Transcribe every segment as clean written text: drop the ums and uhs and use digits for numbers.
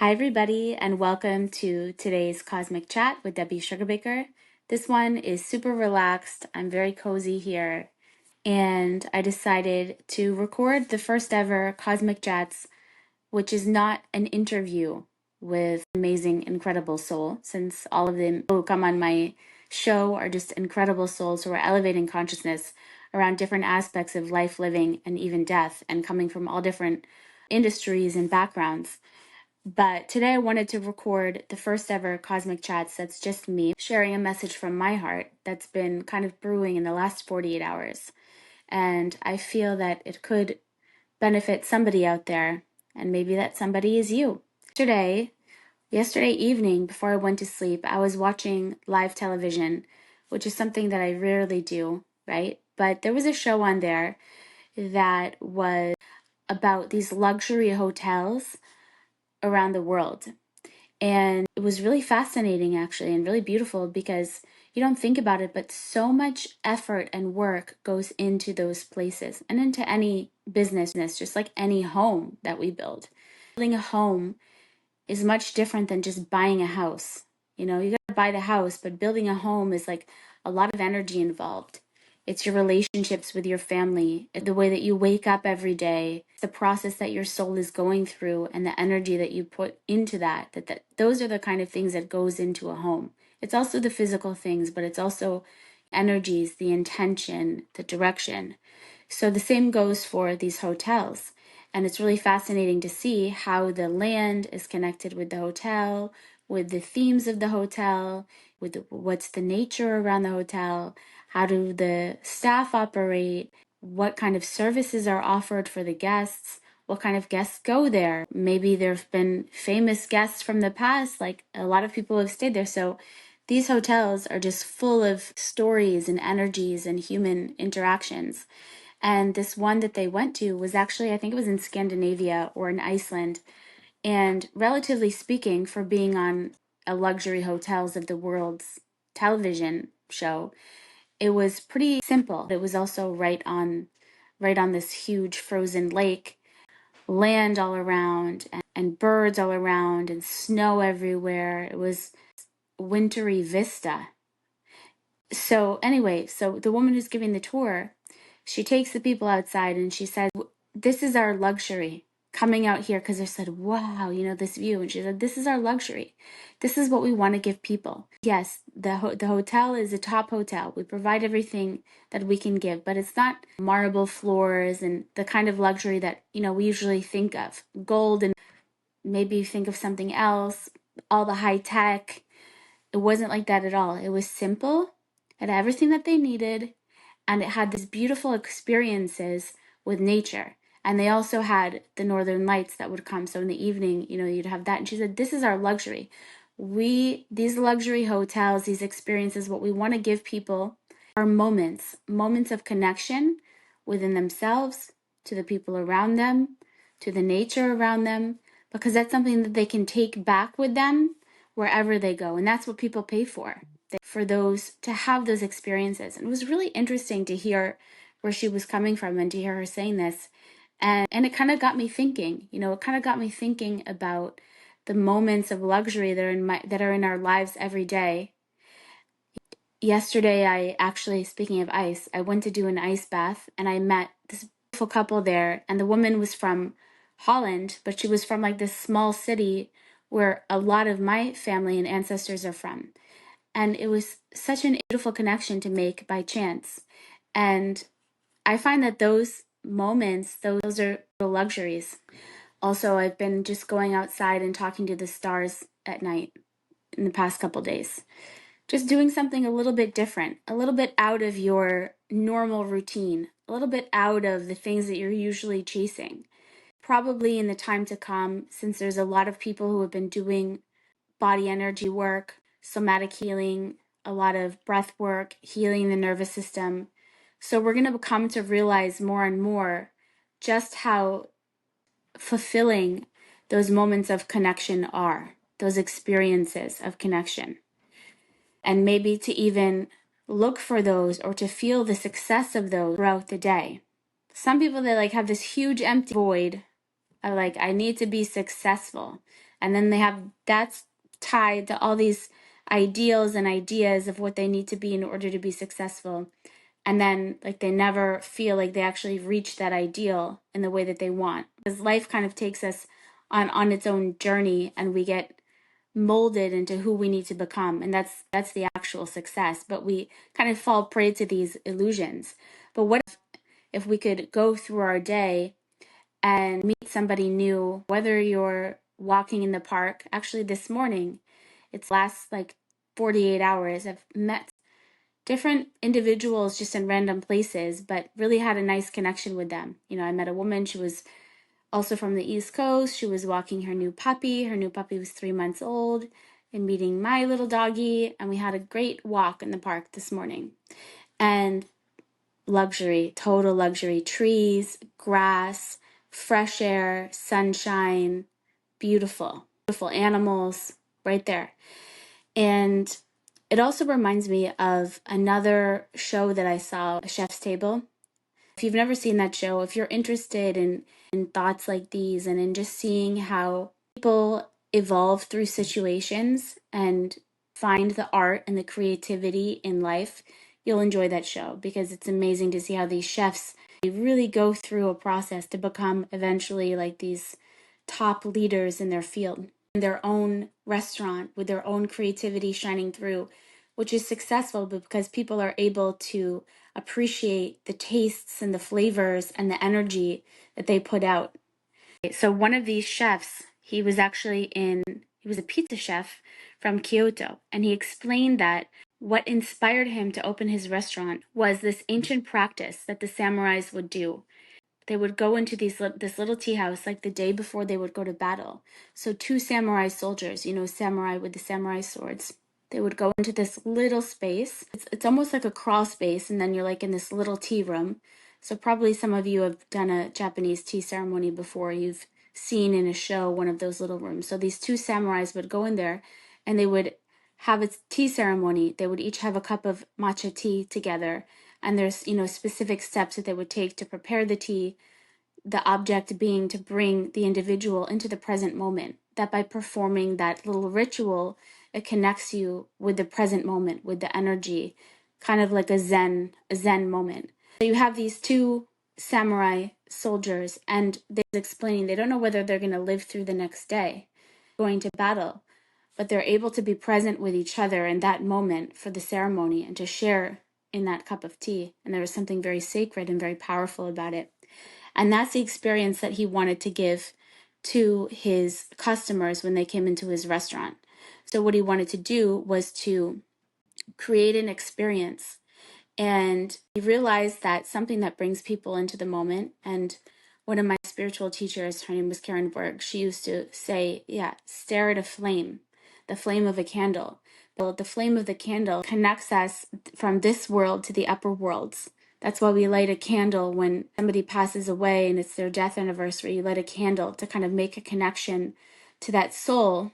Hi, everybody, and welcome to today's Cosmic Chat with Debbie Sugarbaker. This one is super relaxed. I'm very cozy here, and I decided to record the first ever Cosmic Chats, which is not an interview with an amazing, incredible soul, since all of them who come on my show are just incredible souls who are elevating consciousness around different aspects of life, living, and even death, and coming from all different industries and backgrounds. But today I wanted to record the first ever Cosmic Chats that's just me sharing a message from my heart that's been kind of brewing in the last 48 hours. And I feel that it could benefit somebody out there, and maybe that somebody is you. Yesterday evening, before I went to sleep, I was watching live television, which is something that I rarely do, right? But there was a show on there that was about these luxury hotels around the world. And it was really fascinating, actually, and really beautiful because you don't think about it, but so much effort and work goes into those places and into any business, just like any home that we build. Building a home is much different than just buying a house. You know, you got to buy the house, but building a home is like a lot of energy involved. It's your relationships with your family, the way that you wake up every day, the process that your soul is going through, and the energy that you put into that. Those are the kind of things that goes into a home. It's also the physical things, but it's also energies, the intention, the direction. So the same goes for these hotels. And it's really fascinating to see how the land is connected with the hotel, with the themes of the hotel, what's the nature around the hotel, how do the staff operate, what kind of services are offered for the guests, what kind of guests go there. Maybe there have been famous guests from the past, like a lot of people have stayed there. So these hotels are just full of stories and energies and human interactions. And this one that they went to was actually, I think it was in Scandinavia or in Iceland. And relatively speaking, for being on a luxury hotels of the world's television show, it was pretty simple. It was also right on this huge frozen lake, land all around and birds all around and snow everywhere. It was wintry vista. So anyway, so the woman who's giving the tour, she takes the people outside and she said, "This is our luxury coming out here," because they said, "Wow, this view." And she said, "This is our luxury. This is what we want to give people." Yes, the hotel is a top hotel. We provide everything that we can give, but it's not marble floors and the kind of luxury that, we usually think of. Gold, and maybe you think of something else, all the high tech. It wasn't like that at all. It was simple, it had everything that they needed, and it had these beautiful experiences with nature. And they also had the northern lights that would come. So in the evening, you'd have that. And she said, "This is our luxury. These luxury hotels, these experiences, what we want to give people are moments of connection within themselves, to the people around them, to the nature around them, because that's something that they can take back with them wherever they go. And that's what people pay for those, to have those experiences." And it was really interesting to hear where she was coming from and to hear her saying this. And it kind of got me thinking, about the moments of luxury that are in our lives every day. Yesterday, speaking of ice, I went to do an ice bath and I met this beautiful couple there, and the woman was from Holland, but she was from like this small city where a lot of my family and ancestors are from. And it was such a beautiful connection to make by chance. And I find that those moments, those are the luxuries. Also, I've been just going outside and talking to the stars at night in the past couple days. Just doing something a little bit different, a little bit out of your normal routine, a little bit out of the things that you're usually chasing. Probably in the time to come, since there's a lot of people who have been doing body energy work, somatic healing, a lot of breath work, healing the nervous system. So we're going to come to realize more and more just how fulfilling those moments of connection are, those experiences of connection. And maybe to even look for those or to feel the success of those throughout the day. Some people, they have this huge empty void of like, I need to be successful. And then they have that's tied to all these ideals and ideas of what they need to be in order to be successful. And then like they never feel like they actually reach that ideal in the way that they want. Because life kind of takes us on its own journey, and we get molded into who we need to become, and that's the actual success. But we kind of fall prey to these illusions. But what if we could go through our day and meet somebody new, whether you're walking in the park. Actually, this morning, it's last like 48 hours, I've met different individuals just in random places, but really had a nice connection with them. You know, I met a woman, she was also from the East Coast. She was walking her new puppy. Her new puppy was 3 months old, and meeting my little doggy. And we had a great walk in the park this morning. And luxury, total luxury, trees, grass, fresh air, sunshine, beautiful, beautiful animals right there. And it also reminds me of another show that I saw, A Chef's Table. If you've never seen that show, if you're interested in thoughts like these and in just seeing how people evolve through situations and find the art and the creativity in life, you'll enjoy that show, because it's amazing to see how these chefs, they really go through a process to become eventually like these top leaders in their field, in their own restaurant with their own creativity shining through, which is successful because people are able to appreciate the tastes and the flavors and the energy that they put out. So one of these chefs, he was a pizza chef from Kyoto, and he explained that what inspired him to open his restaurant was this ancient practice that the samurais would do. They would go into this little tea house like the day before they would go to battle. So two samurai soldiers, you know, samurai with the samurai swords, they would go into this little space. It's almost like a crawl space, and then you're like in this little tea room. So probably some of you have done a Japanese tea ceremony before. You've seen in a show one of those little rooms. So these two samurais would go in there, and they would have a tea ceremony. They would each have a cup of matcha tea together, and there's, you know, specific steps that they would take to prepare the tea, the object being to bring the individual into the present moment. That by performing that little ritual, it connects you with the present moment, with the energy, kind of like a zen moment. So you have these two samurai soldiers, and they're explaining they don't know whether they're going to live through the next day, going to battle, but they're able to be present with each other in that moment for the ceremony and to share in that cup of tea. And there was something very sacred and very powerful about it. And that's the experience that he wanted to give to his customers when they came into his restaurant. So what he wanted to do was to create an experience. And he realized that something that brings people into the moment. And one of my spiritual teachers, her name was Karen Berg, she used to say, yeah, stare at a flame, the flame of a candle. The flame of the candle connects us from this world to the upper worlds. That's why we light a candle when somebody passes away and it's their death anniversary. You light a candle to kind of make a connection to that soul,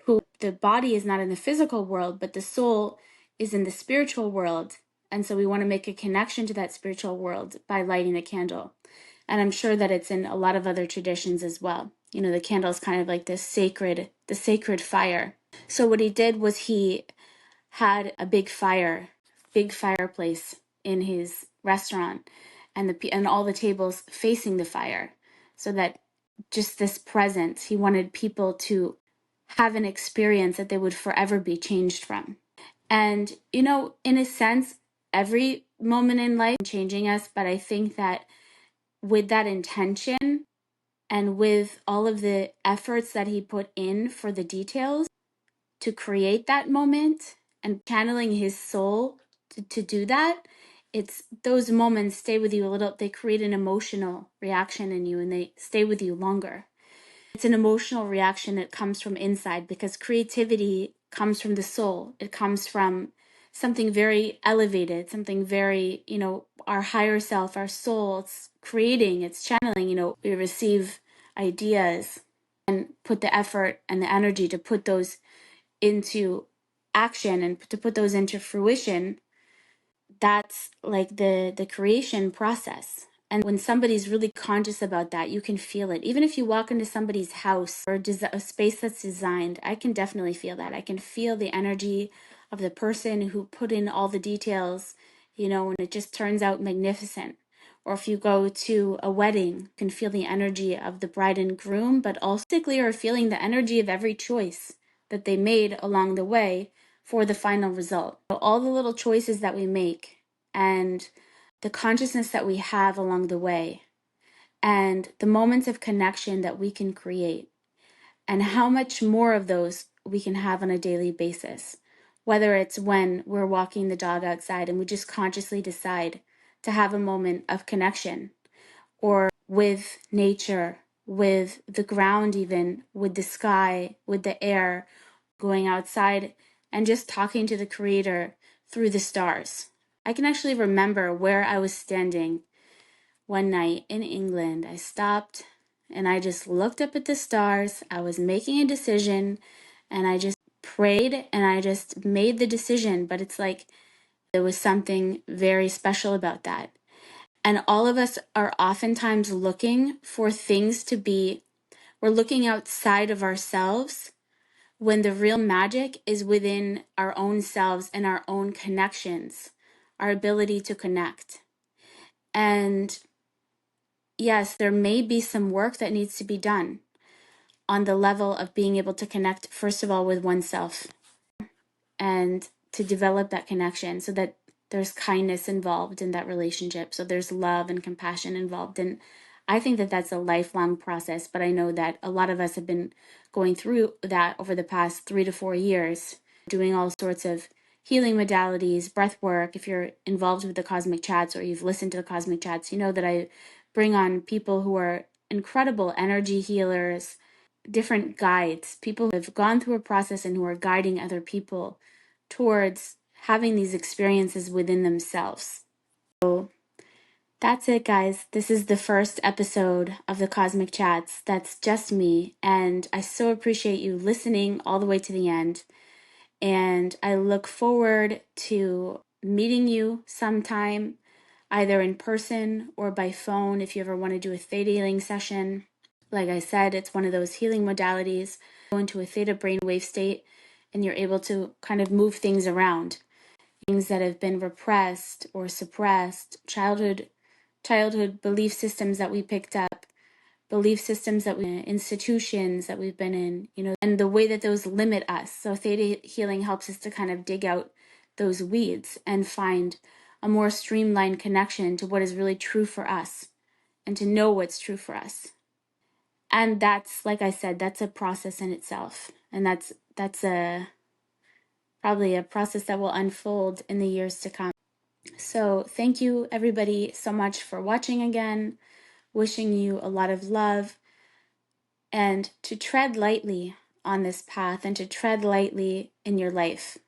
who the body is not in the physical world, but the soul is in the spiritual world. And so we want to make a connection to that spiritual world by lighting the candle. And I'm sure that it's in a lot of other traditions as well. You know, the candle is kind of like the sacred fire. So what he did was he had a big fireplace in his restaurant, and all the tables facing the fire, so that just this presence, he wanted people to have an experience that they would forever be changed from. And, you know, in a sense, every moment in life is changing us, but I think that with that intention and with all of the efforts that he put in for the details to create that moment and channeling his soul to do that, it's those moments stay with you a little, they create an emotional reaction in you and they stay with you longer. It's an emotional reaction that comes from inside, because creativity comes from the soul. It comes from something very elevated, something very, you know, our higher self, our soul. It's creating, it's channeling, you know, we receive ideas and put the effort and the energy to put those into action and to put those into fruition. That's like the creation process. And when somebody's really conscious about that, you can feel it. Even if you walk into somebody's house or a space that's designed, I can definitely feel that. I can feel the energy of the person who put in all the details, and it just turns out magnificent. Or if you go to a wedding, you can feel the energy of the bride and groom, but also are feeling the energy of every choice that they made along the way for the final result. So all the little choices that we make and the consciousness that we have along the way and the moments of connection that we can create and how much more of those we can have on a daily basis. Whether it's when we're walking the dog outside and we just consciously decide to have a moment of connection, or with nature, with the ground, even with the sky, with the air, going outside and just talking to the Creator through the stars. I can actually remember where I was standing one night in England. I stopped and I just looked up at the stars. I was making a decision and I just prayed and I just made the decision. But it's like there was something very special about that. And all of us are oftentimes looking for things to be, we're looking outside of ourselves when the real magic is within our own selves and our own connections, our ability to connect. And yes, there may be some work that needs to be done on the level of being able to connect, first of all, with oneself and to develop that connection so that there's kindness involved in that relationship. So there's love and compassion involved. And I think that that's a lifelong process, but I know that a lot of us have been going through that over the past 3 to 4 years, doing all sorts of healing modalities, breath work. If you're involved with the Cosmic Chats or you've listened to the Cosmic Chats, you know that I bring on people who are incredible energy healers, different guides, people who have gone through a process and who are guiding other people towards having these experiences within themselves. So that's it, guys. This is the first episode of the Cosmic Chats. That's just me. And I so appreciate you listening all the way to the end. And I look forward to meeting you sometime, either in person or by phone, if you ever want to do a theta healing session. Like I said, it's one of those healing modalities. Go into a theta brainwave state and you're able to kind of move things around. Things that have been repressed or suppressed, childhood belief systems that we picked up, belief systems that institutions that we've been in, and the way that those limit us. So theta healing helps us to kind of dig out those weeds and find a more streamlined connection to what is really true for us and to know what's true for us. And that's, like I said, that's a process in itself. And that's probably a process that will unfold in the years to come. So thank you everybody so much for watching again. Wishing you a lot of love and to tread lightly on this path and to tread lightly in your life.